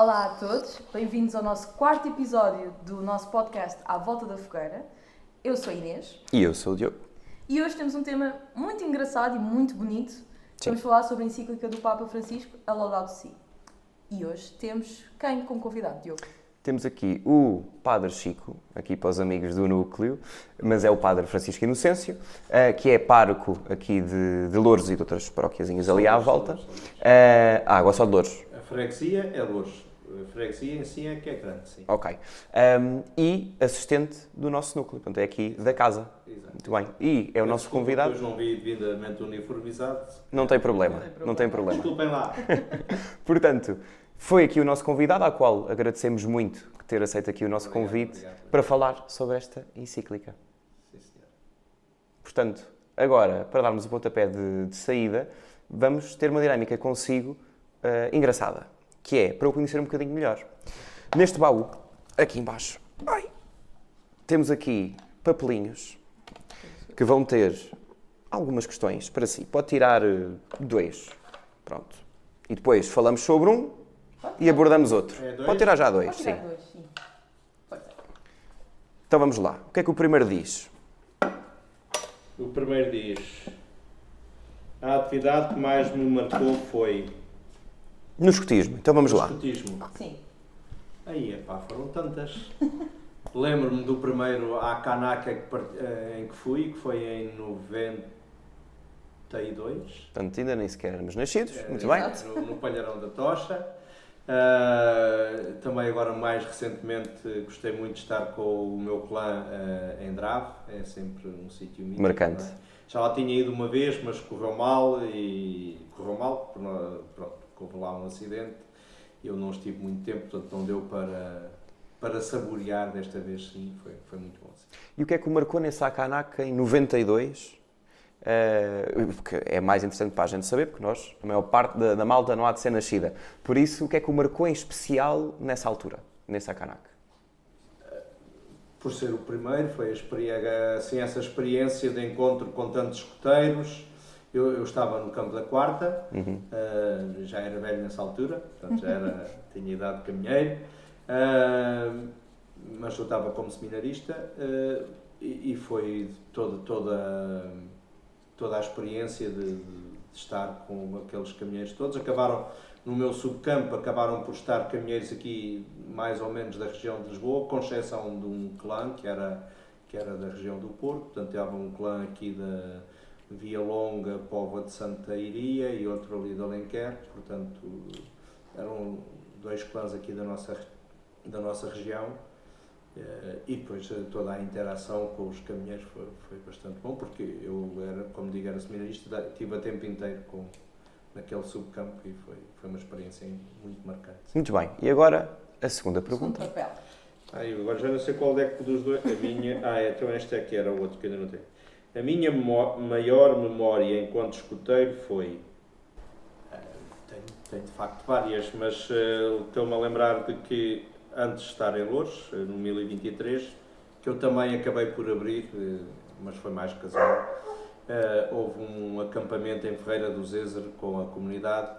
Olá a todos, bem-vindos ao nosso quarto episódio do nosso podcast À Volta da Fogueira. Eu sou a Inês. E eu sou o Diogo. E hoje temos um tema muito engraçado e muito bonito. Vamos falar sobre a encíclica do Papa Francisco, a Laudato Si. E hoje temos quem como convidado, Diogo? Temos aqui o Padre Chico, aqui para os amigos do Núcleo, mas é o Padre Francisco Inocêncio, que é pároco aqui de Louros e de outras paróquiazinhas ali à volta. Agora só de Louros. A freguesia é Louros. A freguesia em si é que é grande, sim. Ok. E assistente do nosso núcleo, portanto é aqui da casa. Exato. Muito bem. E é o nosso convidado. Depois não vi devidamente uniformizado. Não tem problema. Desculpem lá. Portanto, foi aqui o nosso convidado, ao qual agradecemos muito ter aceito aqui o nosso convite para falar sobre esta encíclica. Sim, senhor. Portanto, agora, para darmos o pontapé de saída, vamos ter uma dinâmica consigo engraçada, que é para o conhecer um bocadinho melhor. Neste baú, aqui embaixo, temos aqui papelinhos que vão ter algumas questões para si. Pode tirar 2, pronto. E depois falamos sobre um e abordamos outro. Pode tirar já 2, sim. Sim. Pode ser. Então vamos lá. O que é que o primeiro diz? O primeiro diz: a atividade que mais me marcou foi No escotismo. Então vamos o lá. escotismo. Sim. Aí, foram tantas. Lembro-me do primeiro à Canaca em que fui, que foi em 92. Portanto, ainda nem sequer éramos nascidos. Muito exato. bem. No Palheirão da Tocha. Também agora mais recentemente gostei muito de estar com o meu clã em Drave, é sempre um sítio mítico. Marcante. Não é? Já lá tinha ido uma vez, mas correu mal, pronto, houve lá um acidente, eu não estive muito tempo, portanto não deu para saborear, desta vez sim, foi muito bom. Sim. E o que é que o marcou nesse Akanaca em 92? Porque é mais interessante para a gente saber, porque nós, a maior parte da malta não há de ser nascida. Por isso, o que é que o marcou em especial nessa altura, nesse Akanaca? Por ser o primeiro, foi assim, essa experiência de encontro com tantos escoteiros. Eu estava no campo da Quarta, já era velho nessa altura, portanto tinha idade de caminheiro, mas eu estava como seminarista e foi toda a experiência de estar com aqueles caminheiros todos. Acabaram, no meu subcampo, acabaram por estar caminheiros aqui mais ou menos da região de Lisboa, com exceção de um clã que era da região do Porto, portanto havia um clã aqui da Via Longa, Póvoa de Santa Iria e outro ali de Alenquer, portanto eram 2 clãs aqui da nossa região. E depois toda a interação com os caminheiros foi bastante bom, porque eu era seminarista, estive a tempo inteiro naquele subcampo e foi uma experiência muito marcante. Muito bem. E agora, a segunda Segundo pergunta. papel. Eu agora já não sei qual é que dos dois. A minha. Então esta aqui era o outro que ainda não tenho. A minha maior memória enquanto escoteiro foi. Tenho de facto várias, mas estou-me a lembrar de que antes de estar em Louros, no 1023, que eu também acabei por abrir, mas foi mais casual. Houve um acampamento em Ferreira do Zézer com a comunidade.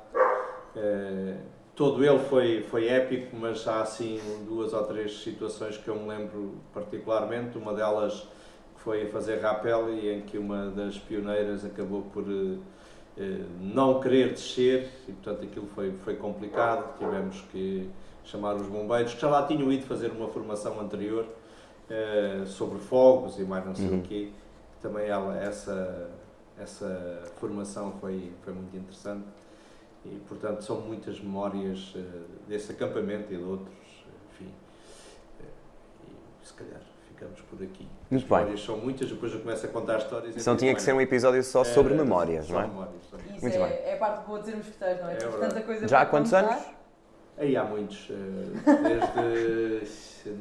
Todo ele foi épico, mas há assim 2 ou 3 situações que eu me lembro particularmente. Uma delas foi a fazer rapel e em que uma das pioneiras acabou por não querer descer e portanto aquilo foi complicado. Tivemos que chamar os bombeiros, que já lá tinham ido fazer uma formação anterior sobre fogos e mais não sei o quê. Também essa formação foi muito interessante e, portanto, são muitas memórias desse acampamento e de outros, enfim. E se calhar ficamos por aqui. Muito As bem. memórias são muitas, depois eu começo a contar histórias. Então tinha que ser um episódio só sobre memórias, não é? Isso Muito bem. é a parte boa de sermos escuteiros, não é? Temos verdade. tanta coisa Já há para quantos contar. anos? Aí há muitos, desde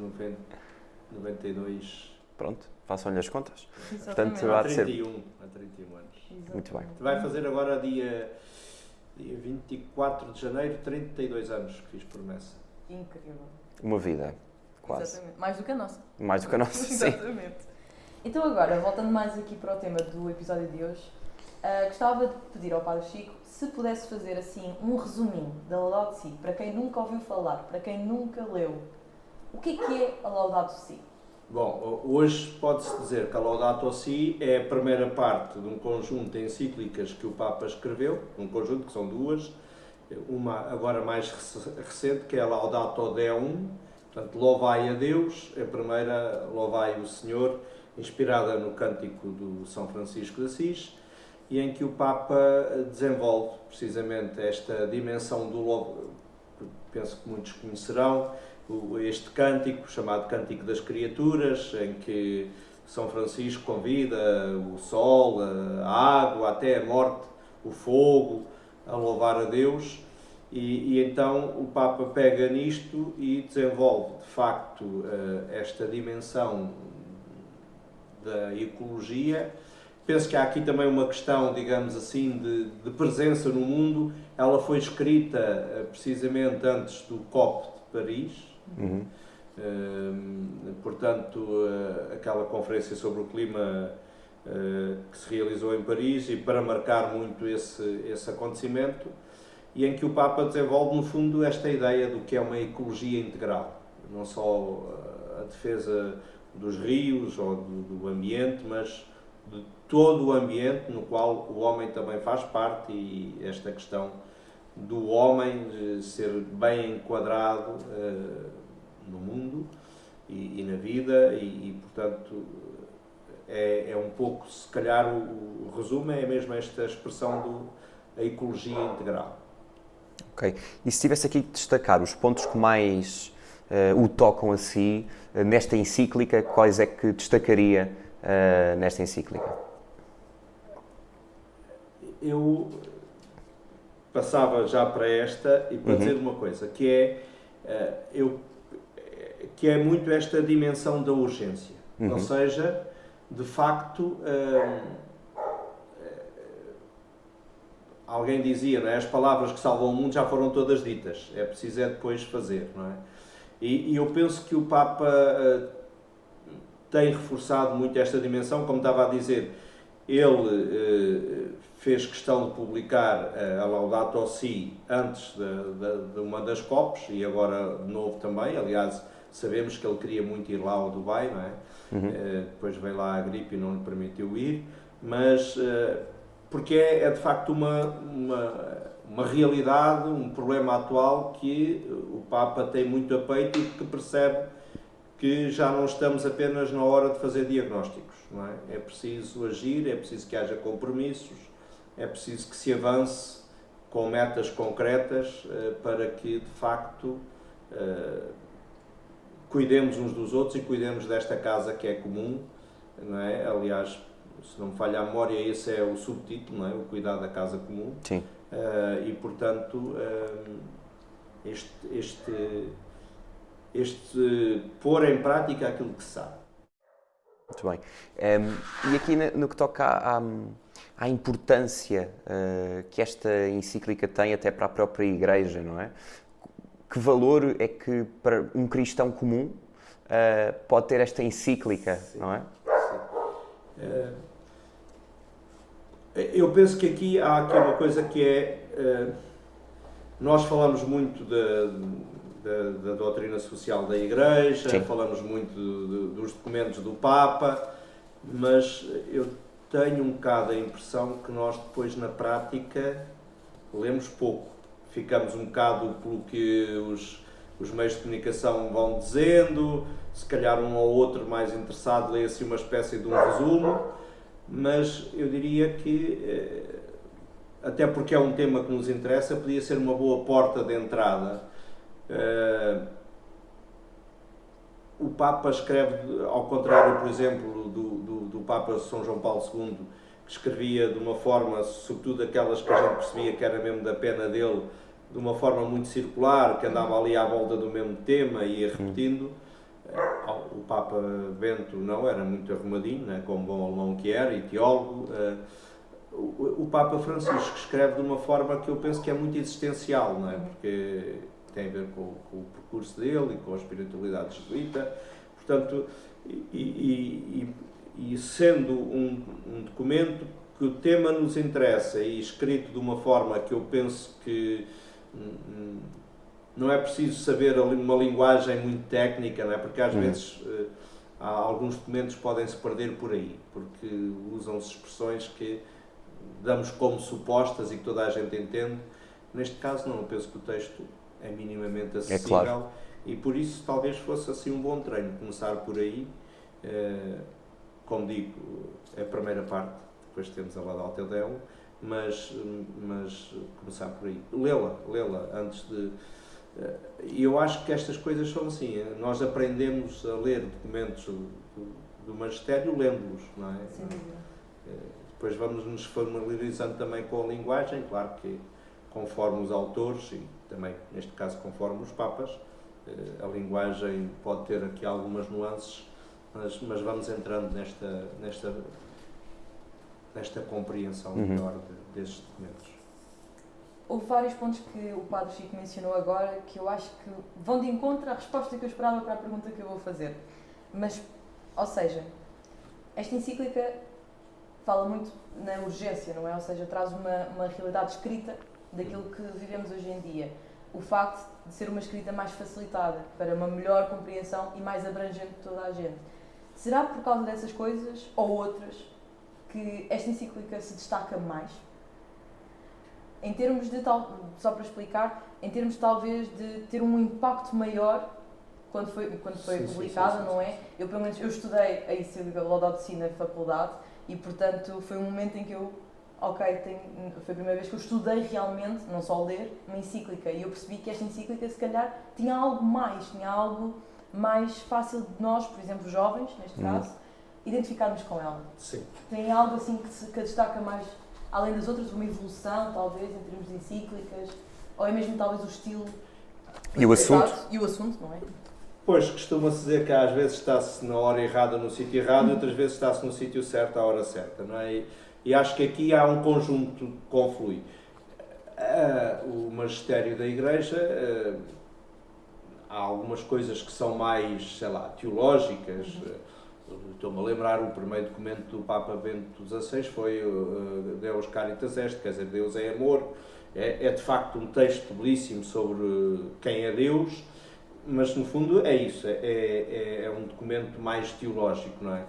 92. Pronto, façam-lhe as contas. Exatamente. Portanto, há de ser. 31 anos. Muito bem. Vai fazer agora dia 24 de janeiro, 32 anos que fiz promessa. Incrível. Uma vida, quase. Exatamente. Mais do que a nossa. Mais do que a nossa, sim. Exatamente. Então agora, voltando mais aqui para o tema do episódio de hoje, Gostava de pedir ao Padre Chico se pudesse fazer assim um resuminho da Laudato Si, para quem nunca ouviu falar, para quem nunca leu. O que é a Laudato Si? Bom, hoje pode-se dizer que a Laudato Si é a primeira parte de um conjunto de encíclicas que o Papa escreveu, um conjunto que são duas, uma agora mais recente, que é a Laudato Deum, portanto, louvai a Deus, a primeira, louvai o Senhor, inspirada no cântico do São Francisco de Assis, e em que o Papa desenvolve precisamente esta dimensão do louvor, penso que muitos conhecerão, este cântico, chamado Cântico das Criaturas, em que São Francisco convida o sol, a água, até a morte, o fogo, a louvar a Deus, e então o Papa pega nisto e desenvolve, de facto, esta dimensão da ecologia. Penso que há aqui também uma questão, digamos assim, de presença no mundo. Ela foi escrita precisamente antes do COP de Paris, portanto, aquela conferência sobre o clima que se realizou em Paris, e para marcar muito esse acontecimento, e em que o Papa desenvolve, no fundo, esta ideia do que é uma ecologia integral, não só a defesa dos rios ou do ambiente, mas de todo o ambiente no qual o homem também faz parte, e esta questão do homem ser bem enquadrado no mundo e na vida, e portanto é um pouco, se calhar o resumo é mesmo esta expressão da ecologia integral. Ok. E se tivesse aqui de destacar os pontos que mais o tocam a si nesta encíclica, quais é que destacaria nesta encíclica? Eu passava já para esta e para dizer uma coisa, que é muito esta dimensão da urgência. Ou seja, de facto, alguém dizia, não é? As palavras que salvam o mundo já foram todas ditas, é preciso depois fazer, não é? E eu penso que o Papa tem reforçado muito esta dimensão, como estava a dizer, ele fez questão de publicar a Laudato Si antes de uma das COPs, e agora de novo também. Aliás, sabemos que ele queria muito ir lá ao Dubai, não é? Depois veio lá a gripe e não lhe permitiu ir, mas porque é de facto uma realidade, um problema atual que o Papa tem muito a peito, e que percebe que já não estamos apenas na hora de fazer diagnósticos, não é? É preciso agir, é preciso que haja compromissos, é preciso que se avance com metas concretas para que, de facto, cuidemos uns dos outros e cuidemos desta casa que é comum, não é? Aliás, se não me falha a memória, esse é o subtítulo, não é? O cuidar da casa comum. Sim. E, portanto, este pôr em prática aquilo que se sabe. Muito bem. E aqui no que toca à importância que esta encíclica tem até para a própria Igreja, não é? Que valor é que para um cristão comum pode ter esta encíclica, sim, não é? Sim. Eu penso que há aqui uma coisa que é... nós falamos muito da doutrina social da Igreja, sim, falamos muito dos documentos do Papa, mas eu tenho um bocado a impressão que nós depois na prática lemos pouco. Ficamos um bocado pelo que os meios de comunicação vão dizendo, se calhar um ou outro mais interessado lê-se uma espécie de um resumo, mas eu diria que, até porque é um tema que nos interessa, podia ser uma boa porta de entrada. O Papa escreve, ao contrário, por exemplo, do Papa São João Paulo II, que escrevia de uma forma, sobretudo aquelas que a gente percebia que era mesmo da pena dele, de uma forma muito circular, que andava ali à volta do mesmo tema e ia repetindo. O Papa Bento não, era muito arrumadinho, né, como bom alemão que era, e teólogo. O Papa Francisco escreve de uma forma que eu penso que é muito existencial, não é? Porque tem a ver com o percurso dele e com a espiritualidade jesuíta. Portanto, e sendo um documento porque o tema nos interessa e escrito de uma forma que eu penso que não é preciso saber uma linguagem muito técnica, não é? Porque às vezes alguns documentos podem-se perder por aí, porque usam-se expressões que damos como supostas e que toda a gente entende. Neste caso não, eu penso que o texto é minimamente acessível, claro. E por isso talvez fosse assim um bom treino, começar por aí. Como digo, é a primeira parte, depois temos a Ladalta Eudel, mas começar por aí. Lê-la antes de... E eu acho que estas coisas são assim, nós aprendemos a ler documentos do magistério lendo-los, não é? Sem dúvida. Depois vamos nos familiarizando também com a linguagem, claro que conforme os autores e também, neste caso, conforme os papas, a linguagem pode ter aqui algumas nuances, mas vamos entrando nesta compreensão melhor destes documentos. Houve vários pontos que o Padre Chico mencionou agora que eu acho que vão de encontro à resposta que eu esperava para a pergunta que eu vou fazer. Mas, ou seja, esta encíclica fala muito na urgência, não é? Ou seja, traz uma realidade escrita daquilo que vivemos hoje em dia. O facto de ser uma escrita mais facilitada para uma melhor compreensão e mais abrangente de toda a gente. Será por causa dessas coisas ou outras que esta encíclica se destaca mais? Em termos de, só para explicar, em termos talvez de ter um impacto maior quando foi publicada, sim. Não é? Eu, pelo menos, eu estudei a encíclica Laudato Si na faculdade e, portanto, foi um momento em que eu, foi a primeira vez que eu estudei realmente, não só ler, uma encíclica, e eu percebi que esta encíclica, se calhar, tinha algo mais fácil de nós, por exemplo, jovens, neste caso, identificarmos com ela. Sim. Tem algo assim que destaca mais, além das outras, uma evolução, talvez, em termos de encíclicas, ou é mesmo, talvez, o estilo... E o assunto. E o assunto, não é? Pois, costuma-se dizer que às vezes está-se na hora errada no sítio errado e outras vezes está-se no sítio certo à hora certa, não é? E acho que aqui há um conjunto que conflui. O magistério da Igreja, há algumas coisas que são mais, sei lá, teológicas. Estou-me a lembrar, o primeiro documento do Papa Bento XVI foi Deus Caritas Est, quer dizer, Deus é amor. É de facto um texto belíssimo sobre quem é Deus, mas no fundo é isso, é um documento mais teológico, não é?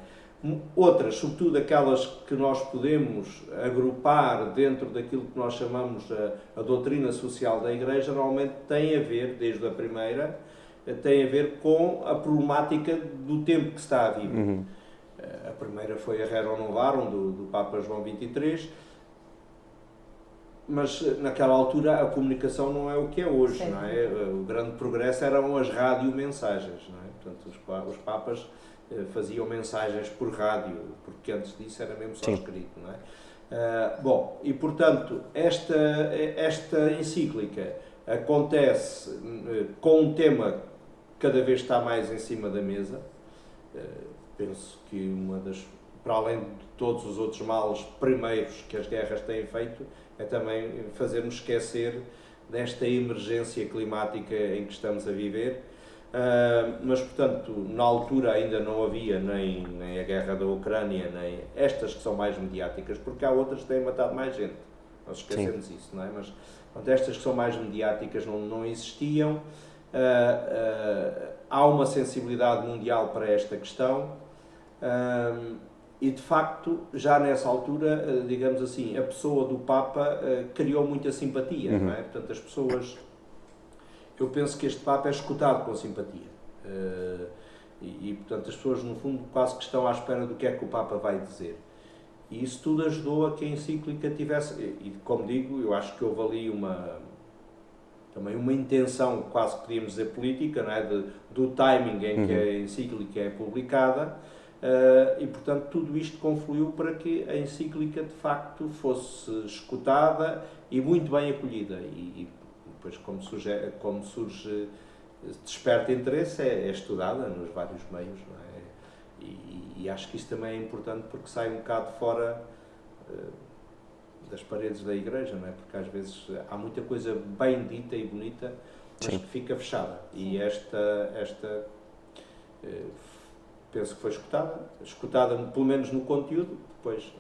Outras, sobretudo aquelas que nós podemos agrupar dentro daquilo que nós chamamos a doutrina social da Igreja, normalmente têm a ver, desde a primeira, tem a ver com a problemática do tempo que se está a viver. A primeira foi a Rerum Novarum, do Papa João XXIII, mas naquela altura a comunicação não é o que é hoje, sim. Não é? O grande progresso eram as radiomensagens, não é? Portanto, os papas faziam mensagens por rádio, porque antes disso era mesmo só escrito, não é? Bom, e portanto, esta encíclica acontece com um tema que cada vez está mais em cima da mesa. Penso que para além de todos os outros males primeiros que as guerras têm feito, é também fazer-nos esquecer desta emergência climática em que estamos a viver. Mas, portanto, na altura ainda não havia nem a guerra da Ucrânia, nem estas que são mais mediáticas, porque há outras que têm matado mais gente. Nós esquecemos isso, não é? Mas portanto, estas que são mais mediáticas não existiam. Há uma sensibilidade mundial para esta questão. E, de facto, já nessa altura, digamos assim, a pessoa do Papa criou muita simpatia, não é? Portanto, as pessoas... Eu penso que este Papa é escutado com simpatia. Portanto, as pessoas, no fundo, quase que estão à espera do que é que o Papa vai dizer. E isso tudo ajudou a que a encíclica tivesse... E, como digo, eu acho que houve ali também uma intenção, quase que podíamos dizer política, não é? Do timing em que a encíclica é publicada. E, portanto, tudo isto confluiu para que a encíclica, de facto, fosse escutada e muito bem acolhida. E depois, como surge desperta interesse, é estudada nos vários meios, não é? E acho que isso também é importante porque sai um bocado fora das paredes da Igreja, não é? Porque às vezes há muita coisa bem dita e bonita, mas que fica fechada. E esta penso que foi escutada pelo menos no conteúdo, depois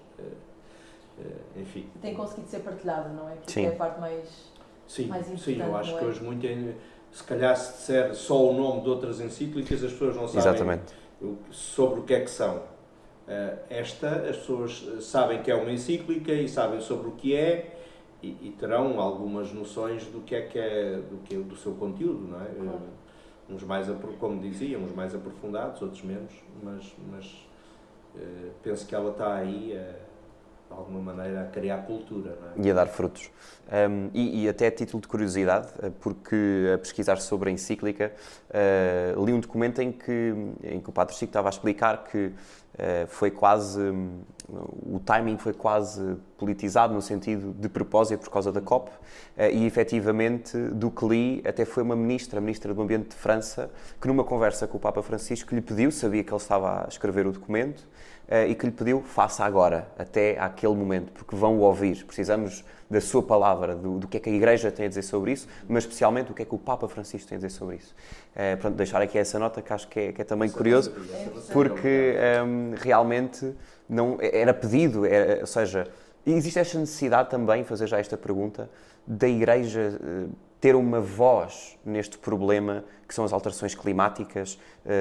enfim. Tem conseguido ser partilhado, não é? Que Sim. é a parte mais importante. Sim, eu acho não que é? hoje se calhar se disser só o nome de outras encíclicas, as pessoas não sabem Exatamente. sobre o que é que são. As pessoas sabem que é uma encíclica e sabem sobre o que é e terão algumas noções do que é do seu conteúdo, não é? Claro. Uns mais, como dizia, uns mais aprofundados, outros menos, mas penso que ela está aí, de alguma maneira, a criar cultura, não é? E a dar frutos. E até a título de curiosidade, porque a pesquisar sobre a encíclica, li um documento em que o Padre Chico estava a explicar que foi quase, o timing foi quase politizado no sentido de propósito por causa da COP, e efetivamente, do que li, até foi uma ministra, a ministra do Ambiente de França, que numa conversa com o Papa Francisco lhe pediu, sabia que ele estava a escrever o documento, e que lhe pediu, faça agora, até àquele momento, porque vão o ouvir. Precisamos da sua palavra, do que é que a Igreja tem a dizer sobre isso, mas especialmente o que é que o Papa Francisco tem a dizer sobre isso. Portanto, deixar aqui essa nota que acho que é também curioso, porque realmente não, era pedido, ou seja, existe esta necessidade também, fazer já esta pergunta, da Igreja ter uma voz neste problema que são as alterações climáticas,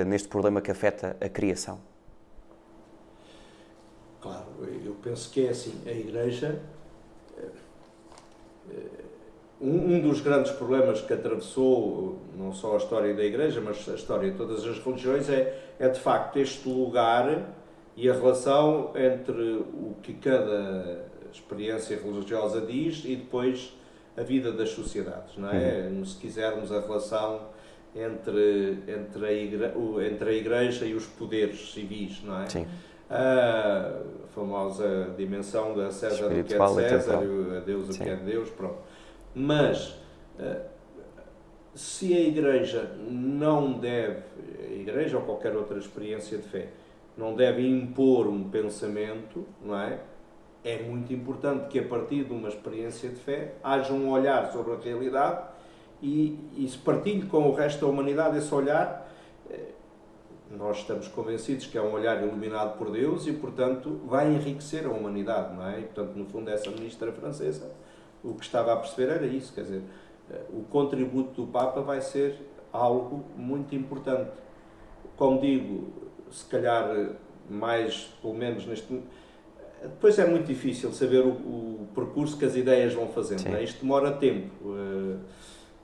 neste problema que afeta a criação. Claro, eu penso que é assim, a Igreja, um dos grandes problemas que atravessou não só a história da Igreja, mas a história de todas as religiões é de facto este lugar e a relação entre o que cada experiência religiosa diz e depois a vida das sociedades, não é? Se quisermos a relação entre a Igreja e os poderes civis, não é? Sim. A famosa dimensão da César o que é de César, a Deus o que é de Deus, pronto. Mas se a Igreja não deve, a Igreja ou qualquer outra experiência de fé, não deve impor um pensamento, não é? É muito importante que a partir de uma experiência de fé haja um olhar sobre a realidade e se partilhe com o resto da humanidade esse olhar. Nós estamos convencidos que é um olhar iluminado por Deus e, portanto, vai enriquecer a humanidade, não é? E, portanto, no fundo, essa ministra francesa, o que estava a perceber era isso, quer dizer, o contributo do Papa vai ser algo muito importante. Como digo, se calhar mais, pelo menos neste... Depois é muito difícil saber o percurso que as ideias vão fazendo, não é? Isto demora tempo.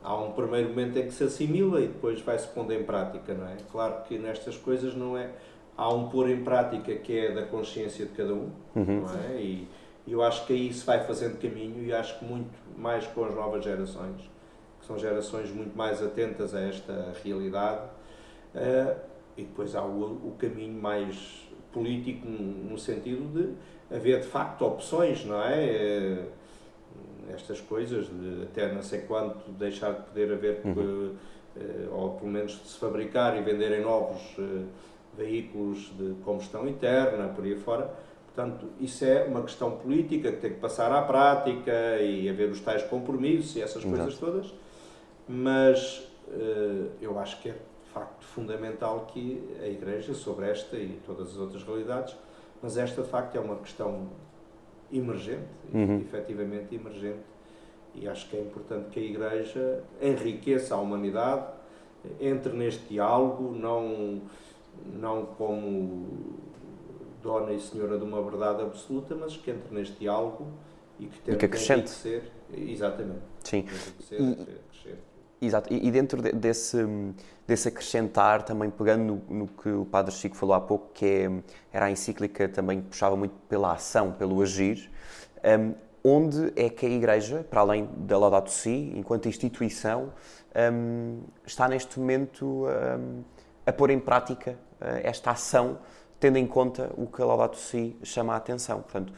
Há um primeiro momento em que se assimila e depois vai-se pondo em prática, não é? Claro que nestas coisas não é... Há um pôr em prática que é da consciência de cada um, não é? E eu acho que aí se vai fazendo caminho e acho que muito mais com as novas gerações, que são gerações muito mais atentas a esta realidade, e depois há o caminho mais político no sentido de haver de facto opções, não é? Estas coisas, de até não sei quanto deixar de poder haver, ou pelo menos de se fabricar e venderem novos veículos de combustão interna, por aí fora. Portanto, isso é uma questão política que tem que passar à prática e haver os tais compromissos e essas coisas todas, mas eu acho que é de facto fundamental que a Igreja, sobre esta e todas as outras realidades, mas esta de facto é uma questão emergente, efetivamente emergente, e acho que é importante que a Igreja enriqueça a humanidade, entre neste diálogo, não como dona e senhora de uma verdade absoluta, mas que entre neste diálogo e que tente enriquecer. Exatamente. Sim. Crescer. Exato. E dentro desse acrescentar, também pegando no que o Padre Chico falou há pouco, que era a encíclica também que puxava muito pela ação, pelo agir, onde é que a Igreja, para além da Laudato Si, enquanto instituição, está neste momento a pôr em prática esta ação, tendo em conta o que a Laudato Si chama a atenção. Portanto,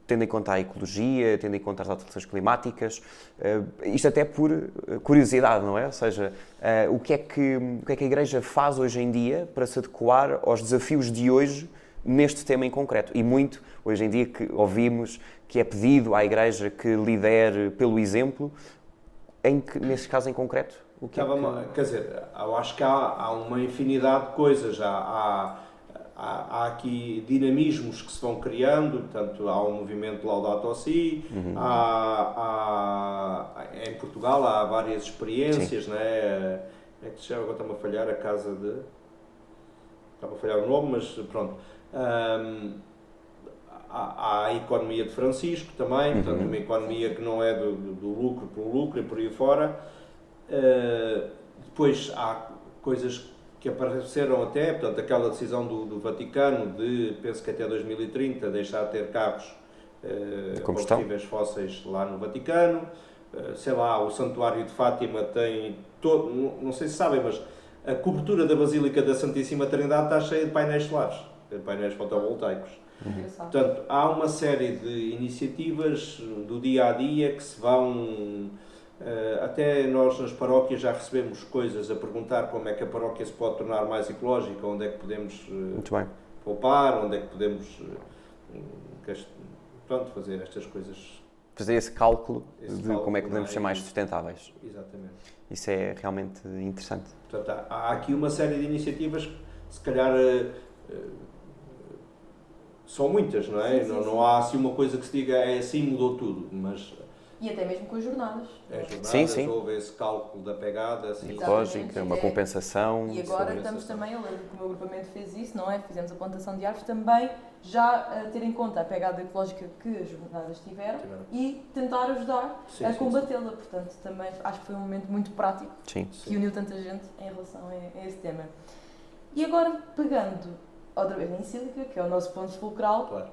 tendo em conta a ecologia, tendo em conta as alterações climáticas, isto até por curiosidade, não é? Ou seja, o que é que a Igreja faz hoje em dia para se adequar aos desafios de hoje neste tema em concreto? E muito, hoje em dia, que ouvimos que é pedido à Igreja que lidere pelo exemplo, nesse caso em concreto, o que Quer dizer, eu acho que há uma infinidade de coisas. há aqui dinamismos que se vão criando, portanto, há um movimento Laudato Si, em Portugal há várias experiências, né? É que agora está-me a falhar a casa de... Está-me a falhar o nome, mas pronto. Há a economia de Francisco também, portanto, uma economia que não é do lucro pelo lucro e por aí fora. Depois há coisas que apareceram até, portanto, aquela decisão do Vaticano de, penso que até 2030, deixar de ter carros combustíveis fósseis lá no Vaticano. Sei lá, o Santuário de Fátima tem todo, não sei se sabem, mas a cobertura da Basílica da Santíssima Trindade está cheia de painéis solares, de painéis fotovoltaicos. Portanto, há uma série de iniciativas do dia a dia que se vão... até nós nas paróquias já recebemos coisas a perguntar como é que a paróquia se pode tornar mais ecológica, onde é que podemos poupar, onde é que podemos pronto, fazer estas coisas. Fazer esse cálculo como é que podemos ser mais sustentáveis. Exatamente. Isso é realmente interessante. Portanto, há aqui uma série de iniciativas que se calhar são muitas, não é? Sim. Não há assim uma coisa que se diga é assim, mudou tudo, mas... E até mesmo com as jornadas. Sim. Houve esse cálculo da pegada, assim, ecológica, uma compensação. E agora estamos também, eu lembro que o meu agrupamento fez isso, não é? Fizemos a plantação de árvores também, já a ter em conta a pegada ecológica que as jornadas tiveram e tentar ajudar a combatê-la. Portanto, também acho que foi um momento muito prático que uniu tanta gente em relação a esse tema. E agora, pegando outra vez na encíclica, que é o nosso ponto fulcral,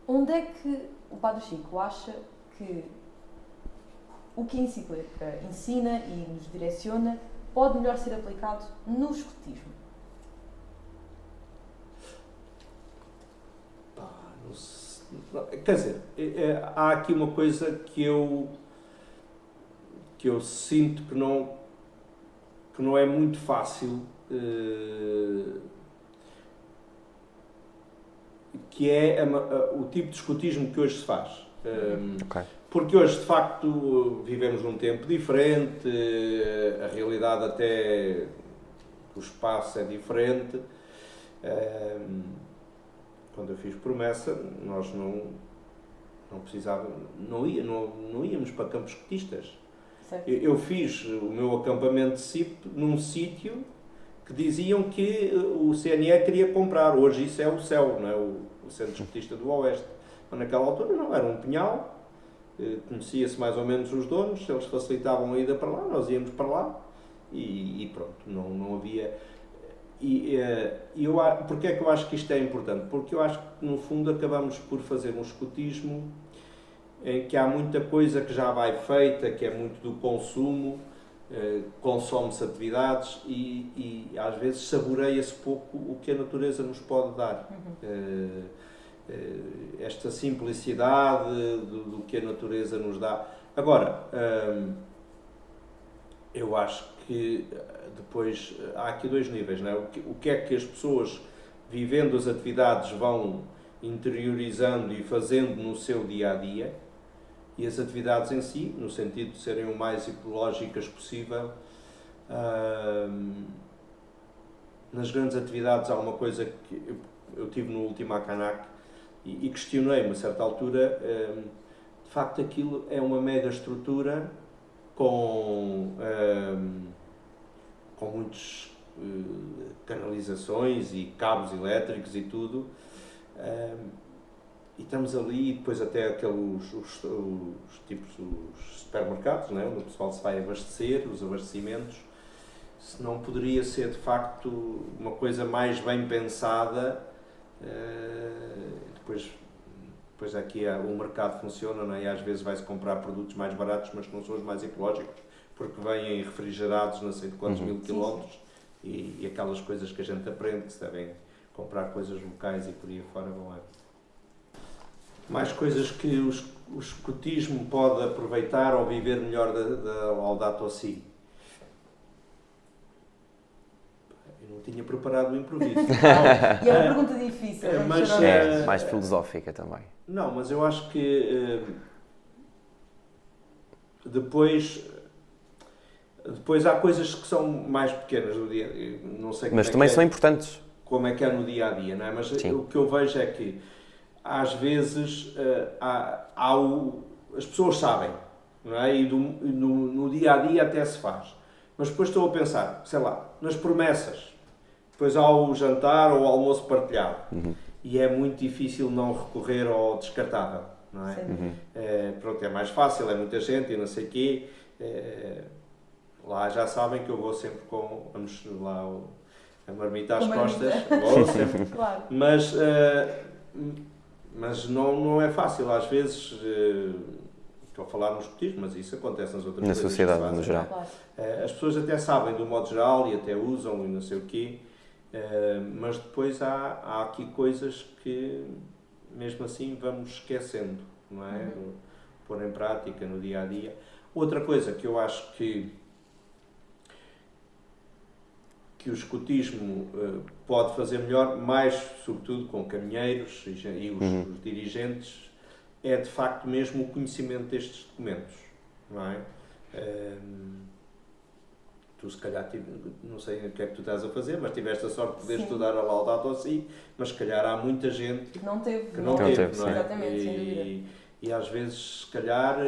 onde é que o Padre Chico acha que o que a encíclica ensina e nos direciona pode melhor ser aplicado no escotismo? Quer dizer, há aqui uma coisa que eu sinto que não é muito fácil, que é o tipo de escotismo que hoje se faz. Porque hoje, de facto, vivemos num tempo diferente, a realidade até do espaço é diferente. Quando eu fiz promessa, nós não precisávamos, não íamos para campos escotistas. Eu fiz o meu acampamento de CIP num sítio que diziam que o CNE queria comprar. Hoje isso é o CEL, não é? O Centro Escotista do Oeste. Mas naquela altura não, era um pinhal, conhecia-se mais ou menos os donos, eles facilitavam a ida para lá, nós íamos para lá e pronto, não havia... Porquê é que eu acho que isto é importante? Porque eu acho que no fundo acabamos por fazer um escotismo em que há muita coisa que já vai feita, que é muito do consumo, consome-se atividades e às vezes saboreia-se pouco o que a natureza nos pode dar. Esta simplicidade do que a natureza nos dá. Agora, eu acho que depois há aqui dois níveis, não é? O que é que as pessoas, vivendo as atividades, vão interiorizando e fazendo no seu dia-a-dia, e as atividades em si, no sentido de serem o mais ecológicas possível. Nas grandes atividades há uma coisa que eu tive no último Acanac e questionei-me a certa altura, de facto aquilo é uma mega estrutura com muitas canalizações e cabos elétricos e tudo, e estamos ali e depois até aqueles os supermercados, não é? Onde o pessoal se vai abastecer, os abastecimentos, se não poderia ser de facto uma coisa mais bem pensada. Depois aqui o mercado funciona, não é? E às vezes vai-se comprar produtos mais baratos, mas que não são os mais ecológicos, porque vêm refrigerados não sei de quantos mil quilómetros, e aquelas coisas que a gente aprende, que se devem comprar coisas locais e por aí fora vão lá. Mais coisas que o escotismo pode aproveitar ou viver melhor da Laudato Si. Eu não tinha preparado o improviso. E é uma pergunta difícil. Mas, mais filosófica também. Não, mas eu acho que depois há coisas que são mais pequenas do dia. Não sei mas também são importantes. como é que é no dia-a-dia, não é? Mas Sim. o que eu vejo é que, às vezes, as pessoas sabem, não é? E no dia-a-dia até se faz. Mas depois estou a pensar, sei lá, nas promessas. Depois há o jantar ou o almoço partilhado. E é muito difícil não recorrer ao descartável, não é? Pronto, é mais fácil, é muita gente e não sei o quê. Lá já sabem que eu vou sempre com a marmita às costas. Vou sempre. Claro. Mas não é fácil. Às vezes, estou a falar no escotismo, mas isso acontece nas outras Na coisas sociedade, que se fazem. no geral. Claro. As pessoas até sabem do modo geral e até usam e não sei o quê, mas depois há aqui coisas que, mesmo assim, vamos esquecendo, não é? Pôr em prática no dia-a-dia. Outra coisa que eu acho que o escotismo pode fazer melhor, mais sobretudo com caminheiros e os dirigentes, é de facto mesmo o conhecimento destes documentos, não é? Tu se calhar, não sei o que é que tu estás a fazer, mas tiveste a sorte de poder estudar a Laudato Si, mas se calhar há muita gente Que não teve. que não teve, não é? Exatamente, sem dúvida. E às vezes, se calhar,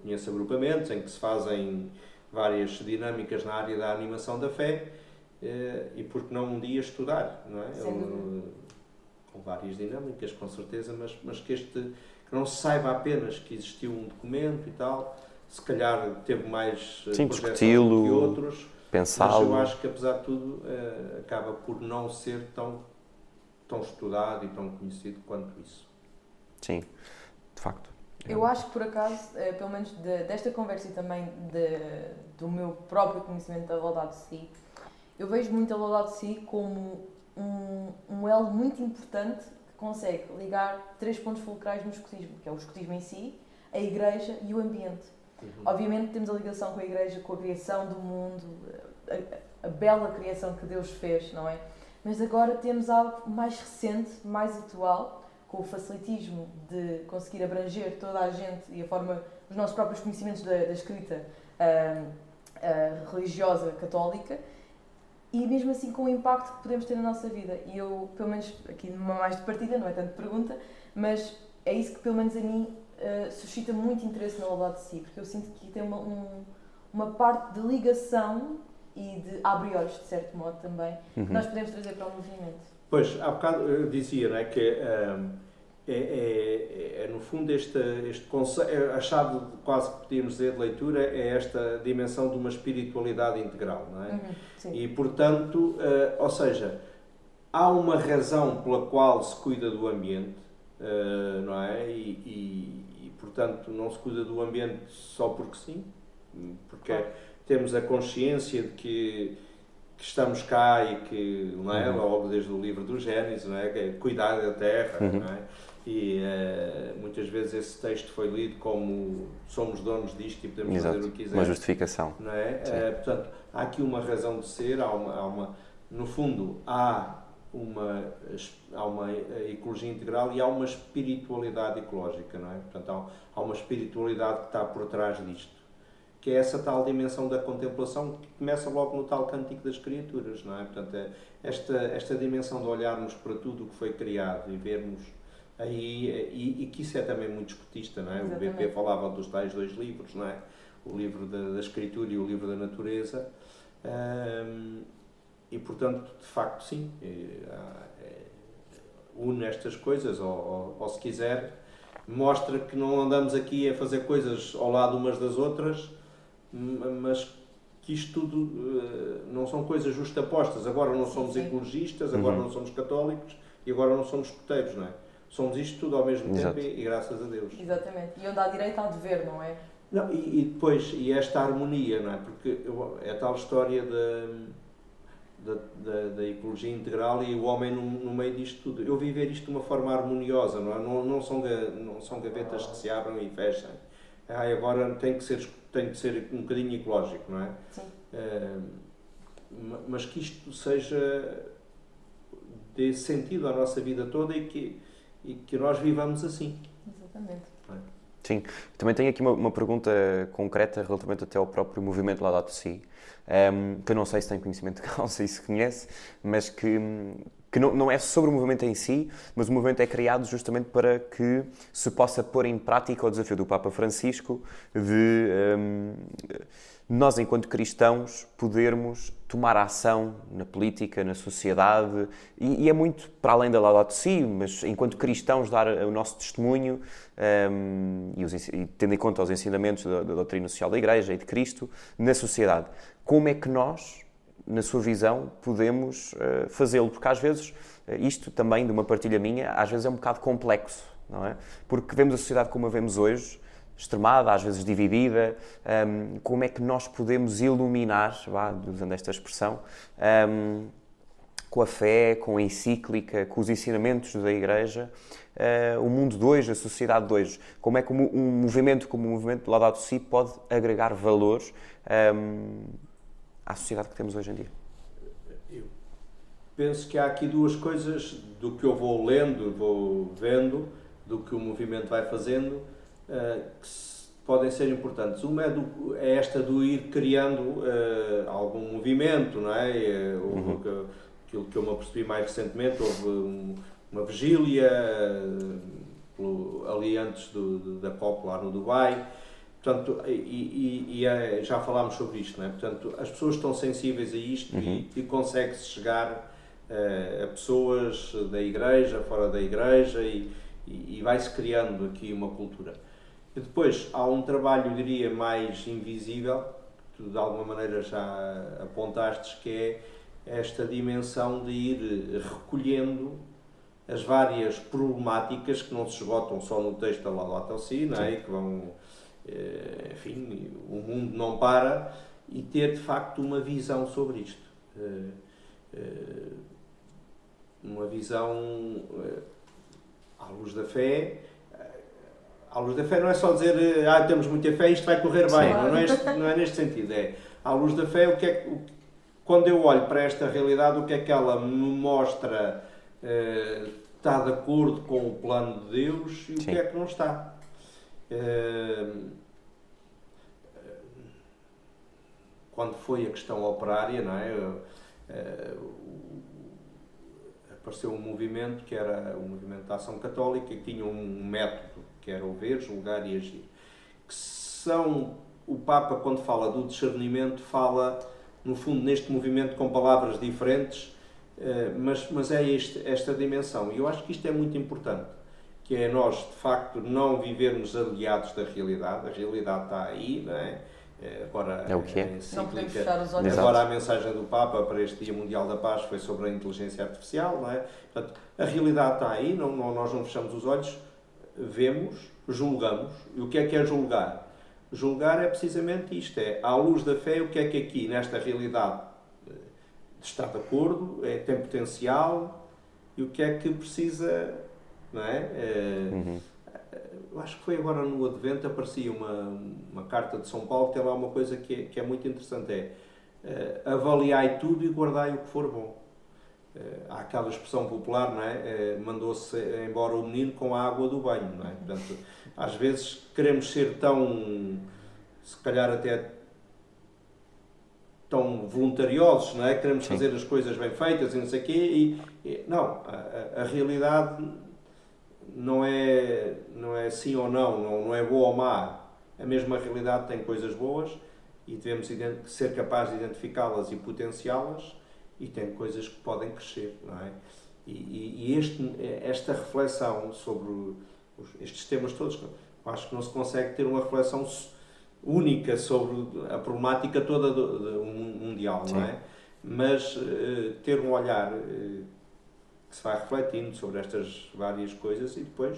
conheço agrupamentos em que se fazem várias dinâmicas na área da animação da fé, e por que não um dia estudar, não é? Com várias dinâmicas, com certeza, mas que não se saiba apenas que existiu um documento e tal, se calhar teve mais projeção do que outros, pensá-lo. mas eu acho que apesar de tudo acaba por não ser tão estudado e tão conhecido quanto isso. Sim, de facto. Eu acho que por acaso, pelo menos desta conversa e também do meu próprio conhecimento da Laudato Si, eu vejo muito a Laudato Si como um elo muito importante que consegue ligar 3 pontos fulcrais no escotismo, que é o escotismo em si, a igreja e o ambiente. Obviamente temos a ligação com a igreja, com a criação do mundo, a bela criação que Deus fez, não é? Mas agora temos algo mais recente, mais atual, com o facilitismo de conseguir abranger toda a gente e os nossos próprios conhecimentos da escrita religiosa católica, e mesmo assim com o impacto que podemos ter na nossa vida. E eu, pelo menos aqui numa mais de partida, não é tanto pergunta, mas é isso que pelo menos a mim suscita muito interesse na Laudato Si, porque eu sinto que tem uma parte de ligação e de abre olhos, de certo modo também, que nós podemos trazer para o movimento. Pois, há bocado eu dizia, não é, que no fundo este conceito, a chave quase que podíamos dizer de leitura é esta dimensão de uma espiritualidade integral, não é? Sim. E portanto, ou seja, há uma razão pela qual se cuida do ambiente, não é? E portanto não se cuida do ambiente só porque sim, porque temos a consciência de que estamos cá e que, não é? Logo desde o livro do Gênesis, não é? Que é cuidar da terra, não é? E muitas vezes esse texto foi lido como somos donos disto e podemos fazer o que quisermos. Uma justificação. Não é? Portanto, há aqui uma razão de ser, no fundo, há uma ecologia integral e há uma espiritualidade ecológica, não é? Portanto, há uma espiritualidade que está por trás disto, que é essa tal dimensão da contemplação que começa logo no tal Cântico das Criaturas, não é? Portanto, esta dimensão de olharmos para tudo o que foi criado e vermos aí, e que isso é também muito escotista, não é? Exatamente. O BP falava dos tais 2 livros, não é? O livro da Escritura e o livro da Natureza, e portanto, de facto, sim, une estas coisas, ou se quiser, mostra que não andamos aqui a fazer coisas ao lado umas das outras, mas que isto tudo não são coisas justapostas. Agora não somos ecologistas, agora não somos católicos e agora não somos escoteiros, não é? Somos isto tudo ao mesmo tempo e graças a Deus. Exatamente. E onde há direito há dever, não é? Não, e depois, esta harmonia, não é? Porque é a tal história da ecologia integral e o homem no meio disto tudo. Eu vi ver isto de uma forma harmoniosa, não é? Não são gavetas que se abrem e fecham. Agora tem que ser um bocadinho ecológico, não é? Sim. Mas que isto dê sentido à nossa vida toda e que nós vivamos assim. Exatamente. Não é? Sim, também tenho aqui uma pergunta concreta relativamente até ao próprio movimento Laudato Si, que eu não sei se tem conhecimento de causa e se conhece, mas que não é sobre o movimento em si, mas o movimento é criado justamente para que se possa pôr em prática o desafio do Papa Francisco de nós, enquanto cristãos, podermos tomar ação na política, na sociedade, e é muito para além da Laudato Si, mas enquanto cristãos dar o nosso testemunho e tendo em conta os ensinamentos da doutrina social da Igreja e de Cristo na sociedade. Como é que nós, na sua visão, podemos fazê-lo? Porque às vezes, isto também de uma partilha minha, às vezes é um bocado complexo, não é? Porque vemos a sociedade como a vemos hoje, extremada, às vezes dividida, como é que nós podemos iluminar, usando esta expressão, com a fé, com a encíclica, com os ensinamentos da Igreja, o mundo de hoje, a sociedade de hoje. Como é que um movimento como o movimento Laudato Si pode agregar valores à sociedade que temos hoje em dia? Eu penso que há aqui duas coisas, do que eu vou lendo, vou vendo, do que o movimento vai fazendo, que podem ser importantes. Uma é esta do ir criando algum movimento, não é? Aquilo que eu me apercebi mais recentemente, houve uma vigília ali antes da COP lá no Dubai. Portanto, já falámos sobre isto, não é? Portanto, as pessoas estão sensíveis a isto e consegue-se chegar a pessoas da Igreja, fora da Igreja e vai-se criando aqui uma cultura. E depois há um trabalho, eu diria, mais invisível, que tu de alguma maneira já apontaste, que é esta dimensão de ir recolhendo as várias problemáticas que não se esgotam só no texto da Laudato Si, não é? Que vão, enfim, o mundo não para, e ter de facto uma visão sobre isto. Uma visão à luz da fé. À luz da fé não é só dizer temos muita fé, isto vai correr bem, não é neste sentido. É, à luz da fé, quando eu olho para esta realidade, o que é que ela me mostra está de acordo com o plano de Deus e o que é que não está. Quando foi a questão operária, não é? Apareceu um movimento que era o movimento da Ação Católica, que tinha um método que era o ver, julgar e agir. O Papa, quando fala do discernimento, fala, no fundo, neste movimento com palavras diferentes, mas é esta dimensão. E eu acho que isto é muito importante, que é nós, de facto, não vivermos aliados da realidade. A realidade está aí, não é? Agora, é o que é. Não podemos fechar os olhos. Agora a mensagem do Papa para este Dia Mundial da Paz foi sobre a inteligência artificial, não é? Portanto, a realidade está aí, nós não fechamos os olhos, vemos, julgamos. E o que é julgar? Julgar é precisamente isto, à luz da fé, o que é que aqui, nesta realidade, está de acordo, tem potencial, e o que é que precisa, não é? Eu acho que foi agora no Advento, aparecia uma carta de São Paulo, que tem lá uma coisa que é muito interessante, avaliai tudo e guardai o que for bom. Há aquela expressão popular, não é? Mandou-se embora o menino com a água do banho, não é? Portanto, às vezes queremos ser tão, se calhar até tão voluntariosos, não é? Queremos fazer as coisas bem feitas e não sei o quê, não, a realidade não é sim ou não é boa ou má. A mesma realidade tem coisas boas e devemos ser capazes de identificá-las e potenciá-las, e tem coisas que podem crescer, não é? E esta reflexão sobre estes temas todos, acho que não se consegue ter uma reflexão única sobre a problemática toda mundial, não é? Mas ter um olhar que se vai refletindo sobre estas várias coisas e depois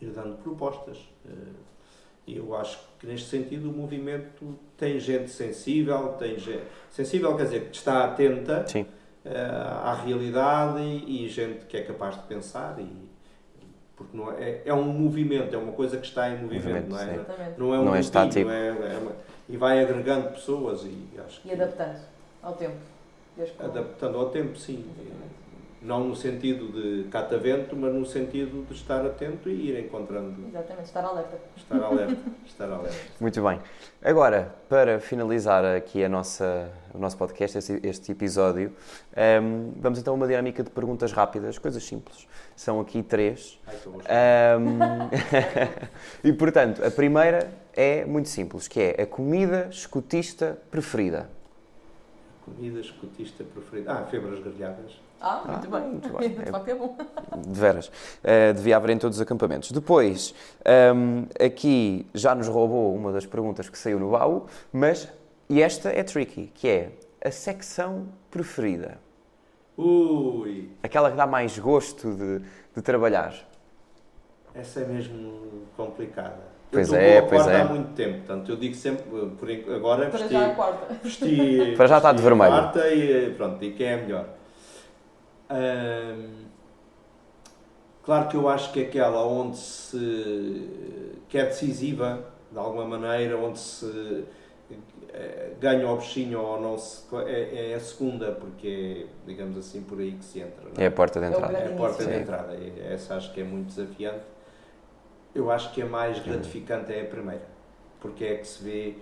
ir dando propostas. E eu acho que neste sentido o movimento tem gente sensível, sensível quer dizer que está atenta à realidade e gente que é capaz de pensar, porque não é um movimento, é uma coisa que está em movimento, não é? Não é um não estático. E vai agregando pessoas e acho que... E adaptando ao tempo. Adaptando ao tempo, sim. Não no sentido de catavento, mas no sentido de estar atento e ir encontrando. Exatamente, estar alerta. Estar alerta. Estar alerta. Muito bem. Agora, para finalizar aqui o nosso podcast, este episódio, vamos então a uma dinâmica de perguntas rápidas, coisas simples. São aqui 3. Ai, estou E, portanto, a primeira é muito simples, que é a comida escotista preferida. Comida escotista preferida. Febras grelhadas. Muito bem. Muito bem. De facto é bom. De veras. Devia haver em todos os acampamentos. Depois, aqui já nos roubou uma das perguntas que saiu no baú, e esta é tricky, que é a secção preferida. Ui! Aquela que dá mais gosto de trabalhar. Essa é mesmo complicada. Pois eu é, estou com a pois quarta é. há muito tempo, portanto eu digo sempre, agora Para já a quarta. Para já está de vermelho. A quarta e pronto, e quem é melhor? Claro que eu acho que aquela onde que é decisiva, de alguma maneira, onde se ganha o bichinho ou não se... É a segunda, porque é, digamos assim, por aí que se entra. Não é? É a porta de entrada. É a porta de Sim. entrada. Essa acho que é muito desafiante. Eu acho que a mais gratificante é a primeira, porque é que se vê,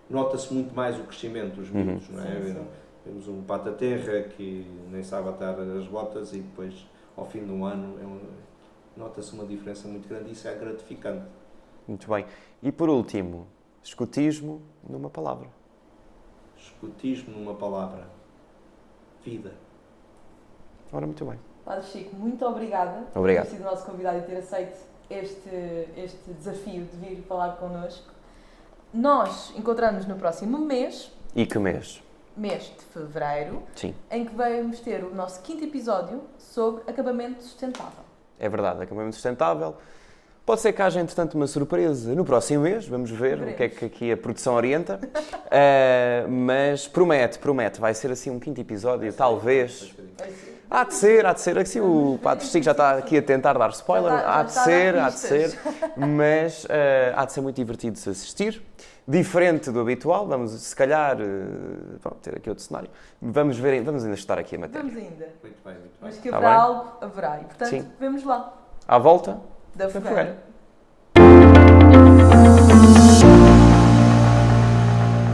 nota-se muito mais o crescimento dos miúdos, não é? Sim. Temos um pata-terra que nem sabe atar as botas e depois, ao fim do ano, nota-se uma diferença muito grande e isso é gratificante. Muito bem. E por último, escotismo numa palavra. Escotismo numa palavra. Vida. Ora, muito bem. Padre Chico, muito obrigada Obrigado. por ter sido nosso convidado e ter aceito este desafio de vir falar connosco. Nós encontramos-nos no próximo mês, E que mês? mês de fevereiro, Sim. em que vamos ter o nosso 5º episódio sobre acabamento sustentável. É verdade, acampamento sustentável. Pode ser que haja, entretanto, uma surpresa no próximo mês. Vamos ver o que é que aqui a produção orienta. Mas promete. Vai ser assim um 5º episódio, talvez. Há de ser. Assim, o Padre Chico já está aqui a tentar dar spoiler. Há de ser. Mas há de ser muito divertido de se assistir. Diferente do habitual. Vamos, se calhar, ter aqui outro cenário. Vamos ainda estar aqui a matéria. Vamos ainda. Muito bem. Mas que Tá haverá bem? algo, haverá. E, portanto, Sim. vemos lá. À volta Da da fogueira. fogueira.